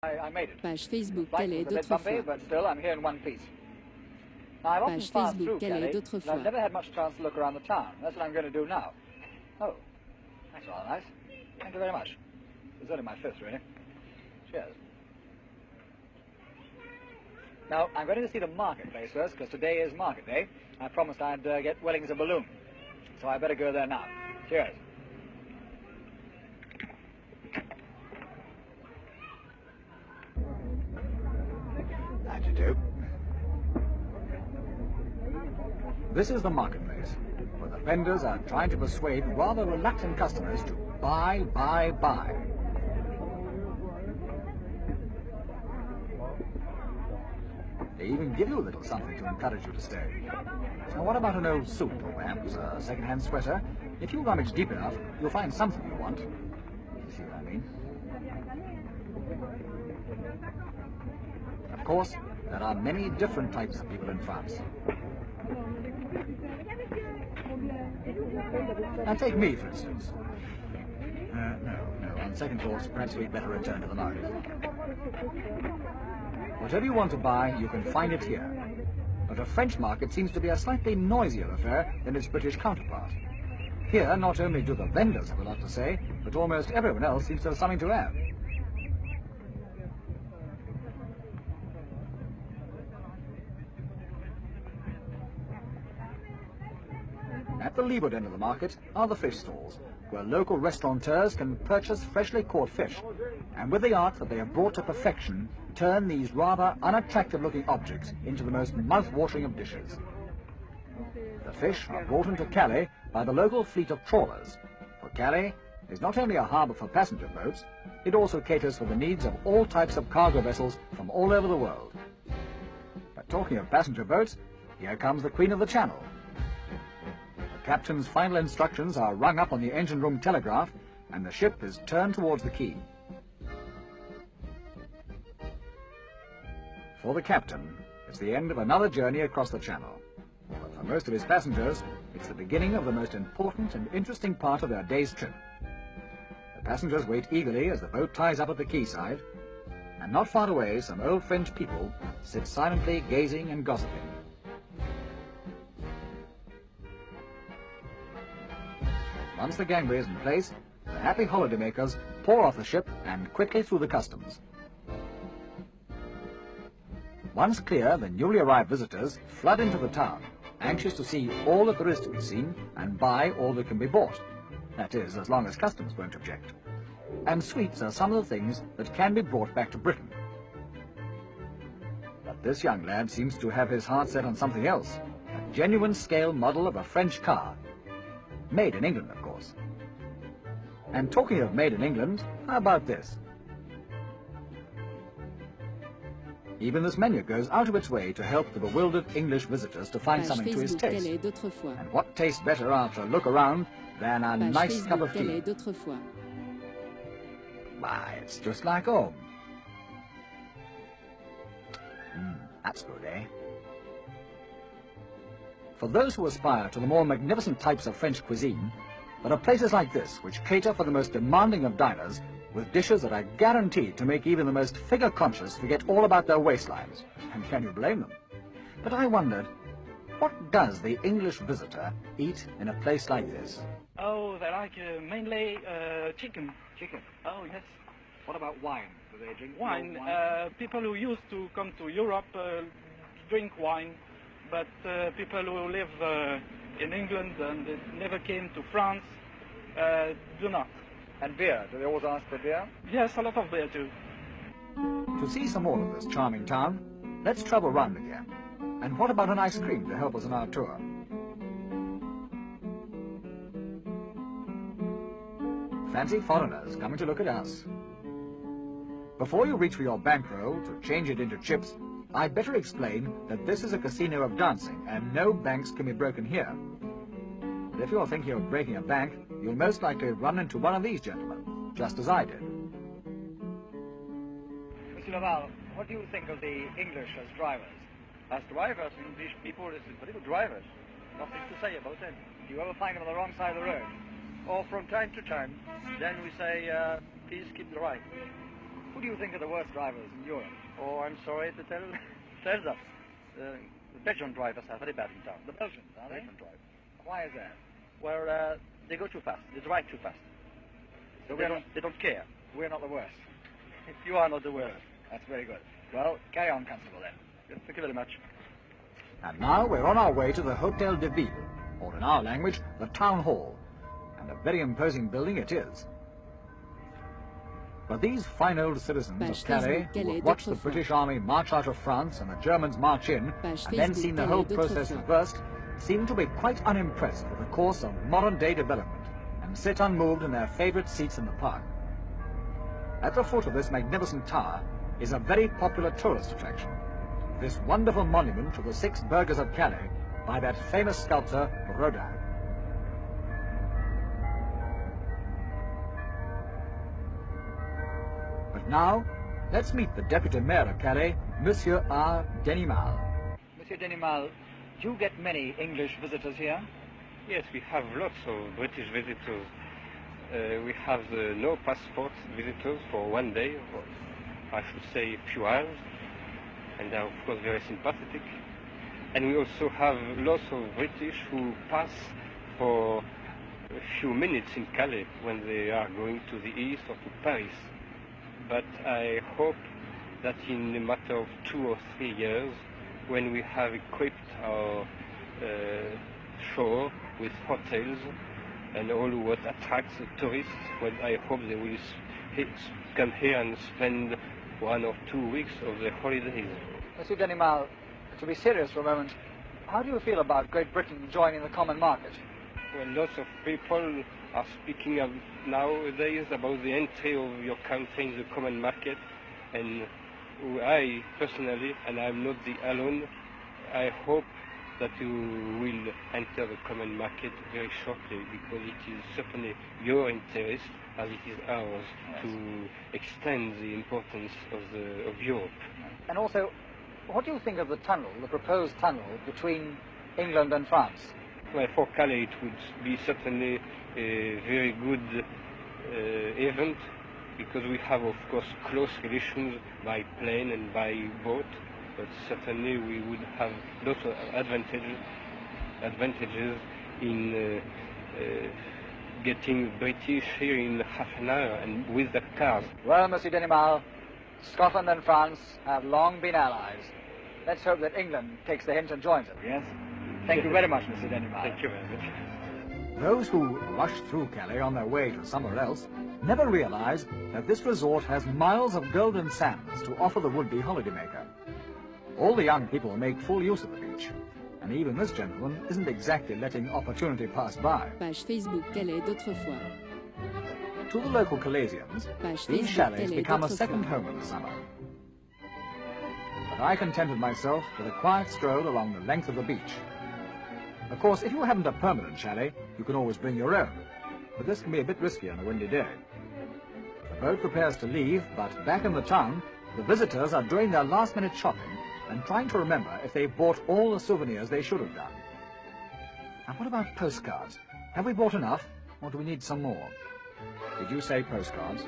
I made it. Page Facebook Flight Calais was a bit d'autrefois. bumpy, but still, I'm here in one piece. Now, I've often Page passed Facebook through Calais Calais, d'autrefois. but I've never had much chance to look around the town. That's what I'm going to do now. Oh, that's rather nice. Thank you very much. It's only my fifth, really. Cheers. Now, I'm going to see the marketplace first, because today is market day. I promised I'd get Wellings a balloon. So I better go there now. Cheers. How'd you do? This is the marketplace, where the vendors are trying to persuade rather reluctant customers to buy. They even give you a little something to encourage you to stay. Now, what about an old suit, or perhaps a second-hand sweater? If you rummage deep enough, you'll find something you want. You see what I mean? Of course, there are many different types of people in France. Now, take me, for instance. No, on second thoughts, perhaps we'd better return to the market. Whatever you want to buy, you can find it here. But a French market seems to be a slightly noisier affair than its British counterpart. Here, not only do the vendors have a lot to say, but almost everyone else seems to have something to add. At the leeward end of the market are the fish stalls, where local restaurateurs can purchase freshly caught fish, and with the art that they have brought to perfection, turn these rather unattractive-looking objects into the most mouth-watering of dishes. The fish are brought into Calais by the local fleet of trawlers, for Calais is not only a harbour for passenger boats, it also caters for the needs of all types of cargo vessels from all over the world. But talking of passenger boats, here comes the Queen of the Channel. The captain's final instructions are rung up on the engine room telegraph, and the ship is turned towards the quay. For the captain, it's the end of another journey across the channel. But for most of his passengers, it's the beginning of the most important and interesting part of their day's trip. The passengers wait eagerly as the boat ties up at the quayside, and not far away, some old French people sit silently gazing and gossiping. Once the gangway is in place, the happy holidaymakers pour off the ship and quickly through the customs. Once clear, the newly arrived visitors flood into the town, anxious to see all that there is to be seen and buy all that can be bought. That is, as long as customs won't object. And sweets are some of the things that can be brought back to Britain. But this young lad seems to have his heart set on something else, a genuine scale model of a French car. Made in England, of course. And talking of made in England, how about this? Even this menu goes out of its way to help the bewildered English visitors to find something to his taste. And what tastes better after a look around than a nice cup of tea? Why, it's just like home. That's good, eh? For those who aspire to the more magnificent types of French cuisine, there are places like this which cater for the most demanding of diners, with dishes that are guaranteed to make even the most figure-conscious forget all about their waistlines. And can you blame them? But I wondered, what does the English visitor eat in a place like this? Oh, they like mainly chicken. Chicken? Oh, yes. What about wine? Do they drink wine? wine? People who used to come to Europe drink wine, but people who live in England and never came to France do not. And beer? Do they always ask for beer? Yes, a lot of beer too. To see some more of this charming town, let's travel round again. And what about an ice cream to help us on our tour? Fancy foreigners coming to look at us. Before you reach for your bankroll to change it into chips, I'd better explain that this is a casino of dancing and no banks can be broken here. But if you're thinking of breaking a bank, you'll most likely run into one of these gentlemen, just as I did. Monsieur Laval, what do you think of the English as drivers? As drivers, English people is very good drivers. Nothing to say about them. Do you ever find them on the wrong side of the road? Or from time to time, then we say, please keep the right. Who do you think are the worst drivers in Europe? Oh, I'm sorry to tell that. The Belgian drivers are very bad in town. The Belgians, are they? Belgian drivers. Why is that? Well, they go too fast. They drive too fast. So they don't care. We're not the worst. You are not the worst. That's very good. Well, carry on, Constable, then. Thank you very much. And now we're on our way to the Hôtel de Ville, or in our language, the town hall. And a very imposing building it is. But these fine old citizens of Calais, who have watched the British Army march out of France and the Germans march in, and then seen the whole process reversed, seem to be quite unimpressed with the course of modern-day development, and sit unmoved in their favourite seats in the park. At the foot of this magnificent tower is a very popular tourist attraction, this wonderful monument to the 6 burghers of Calais by that famous sculptor Rodin. But now, let's meet the Deputy Mayor of Calais, Monsieur R. Denimal. Monsieur Denimal, do you get many English visitors here? Yes, we have lots of British visitors. We have the no passport visitors for one day, or I should say a few hours, and they are of course very sympathetic. And we also have lots of British who pass for a few minutes in Calais when they are going to the east or to Paris. But I hope that in a matter of 2 or 3 years, when we have equipped our shore with hotels and all what attracts the tourists, well, I hope they will come here and spend 1 or 2 weeks of their holidays. Monsieur Denimal, to be serious for a moment, how do you feel about Great Britain joining the common market? Well, lots of people are speaking of nowadays about the entry of your country in the common market, and I personally, and I'm not the alone, I hope that you will enter the common market very shortly, because it is certainly your interest, as it is ours, to extend the importance of Europe. And also, what do you think of the tunnel, the proposed tunnel between England and France? Well, for Calais it would be certainly a very good event, because we have of course close relations by plane and by boat, but certainly we would have lots of advantages in getting British here in half an hour and with the cars. Well, Monsieur Denimal, Scotland and France have long been allies. Let's hope that England takes the hint and joins them. Yes? Thank you very much, Monsieur Denimal. Thank you very much. Those who rush through Calais on their way to somewhere else never realize that this resort has miles of golden sands to offer the would-be holidaymaker. All the young people make full use of the beach, and even this gentleman isn't exactly letting opportunity pass by. Page Facebook Calais d'autrefois. To the local Calaisians, these chalets become a second home in the summer. But I contented myself with a quiet stroll along the length of the beach. Of course, if you haven't a permanent chalet, you can always bring your own, but this can be a bit risky on a windy day. The boat prepares to leave, but back in the town, the visitors are doing their last-minute shopping and trying to remember if they've bought all the souvenirs they should have done. And what about postcards? Have we bought enough, or do we need some more? Did you say postcards?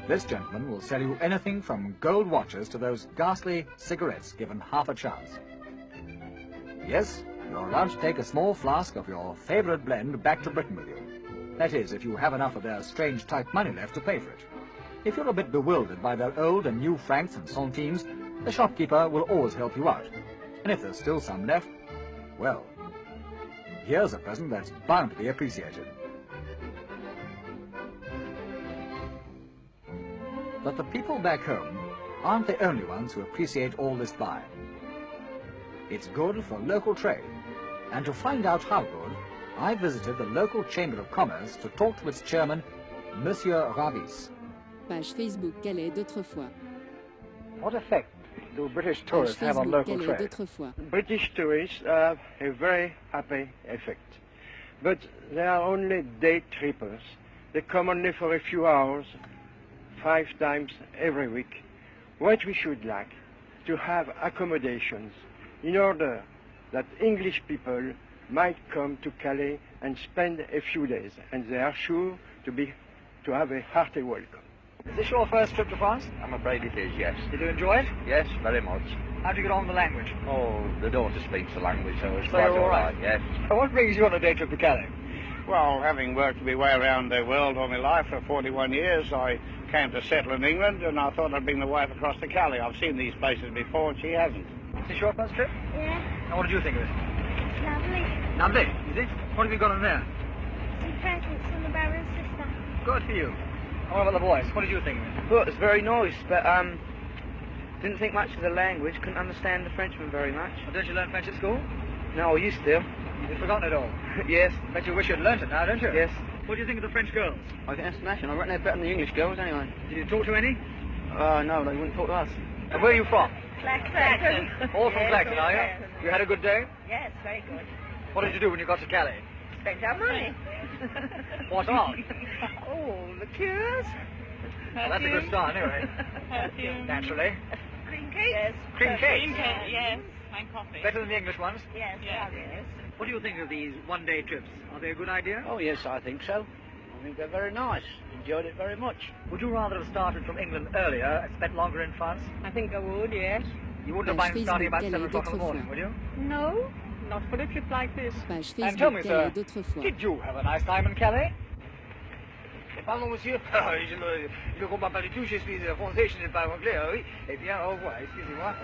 This gentleman will sell you anything from gold watches to those ghastly cigarettes given half a chance. Yes, you're allowed to take a small flask of your favourite blend back to Britain with you. That is, if you have enough of their strange tight money left to pay for it. If you're a bit bewildered by their old and new francs and centimes, the shopkeeper will always help you out. And if there's still some left, well, here's a present that's bound to be appreciated. But the people back home aren't the only ones who appreciate all this buy. It's good for local trade, and to find out how good, I visited the local Chamber of Commerce to talk to its chairman, Monsieur Ravis. Page Facebook Calais d'autrefois. What effect do British tourists have on local trade? British tourists have a very happy effect, but they are only day trippers. They come only for a few hours, 5 times every week. What we should like to have accommodations in order that English people might come to Calais and spend a few days, and they are sure to have a hearty welcome. Is this your first trip to France? I'm afraid it is, yes. Did you enjoy it? Yes, very much. How do you get on with the language? Oh, the daughter speaks the language, so it's So quite you're all right? yes. And what brings you on a day trip to Calais? Well, having worked my way around the world all my life for 41 years, I came to settle in England, and I thought I'd bring the wife across to Calais. I've seen these places before, and she hasn't. Is this your first trip? Yeah, And what did you think of it? it's lovely. Lovely, is it? What have you got in there? Some presents from the Baron's sister. Good for you. And what about the boys? What did you think of it? Well, it's very nice, but didn't think much of the language, couldn't understand the Frenchman very much. Well, don't you learn French at school? No, I used to. You've forgotten it all. Yes. Bet you wish you'd learnt it now, don't you? Yes. What do you think of the French girls? I think that's smashing. I reckon they're better than the English girls anyway. Did you talk to any? No, they wouldn't talk to us. And where are you from? Clacton. All from Clacton, are you? You had a good day? Yes, very good. What did you do when you got to Calais? Spent our money. What on? Oh, the cures. Well, that's a good start, anyway. Perfume. Naturally. Cream cake? Yes. Cream cake? Cream cake, yes. And coffee. Better than the English ones? Yes, yes. What do you think of these one-day trips? Are they a good idea? Oh, yes, I think so. I think they're very nice. Enjoyed it very much. Would you rather have started from England earlier and spent longer in France? I think I would, yes. You wouldn't have Page minded starting about Facebook 7 o'clock in the Calais morning, would you? No, not for a trip like this. Page And tell me, Facebook sir, Calais d'autrefois. did you have a nice time in Calais? Pardon, monsieur? Je ne comprends pas du tout. Je suis français, je ne parle pas anglais. Oui. Eh bien, au revoir. Excusez-moi.